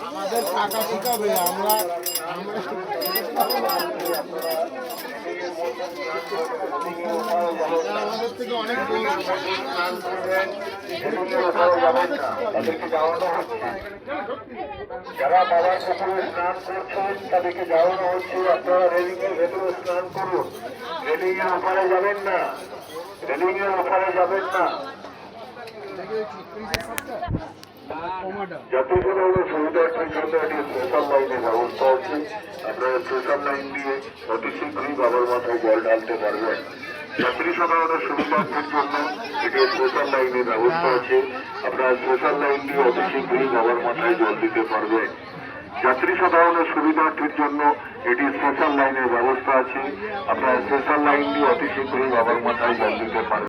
আমাদের টাকা শিখাবে আমরা আমাদের থেকে অনেক যারা বাবার পুকুরে স্নান করছেন তাদেরকে জানানো হচ্ছে আপনারা রেলিং এর ভেতরে স্নান করুন। রেলিং এর ওপারে যাবেন না, রেলিং এর ওপারে যাবেন না। যাত্রীগুলো সুবিধার্থের জন্য একটি সোশ্যাল লাইনের ব্যবস্থা আছে। আপনারা সোশ্যাল লাইন দিয়ে অতি শীঘ্রই বাবার মাথায় জল ঢালতে পারবেন। যাত্রী সাধারণের সুবিধার্থের জন্য এটি সোশ্যাল লাইনের ব্যবস্থা আছে। আপনারা সোশ্যাল লাইন দিয়ে অতি শীঘ্রই বাবার মাথায় জল দিতে পারবেন। যাত্রী সাধারণের সুবিধার্থের জন্য এটি সোশ্যাল লাইনের ব্যবস্থা আছে। আপনারা সোশ্যাল লাইন দিয়ে অতি শীঘ্রই বাবার মাথায়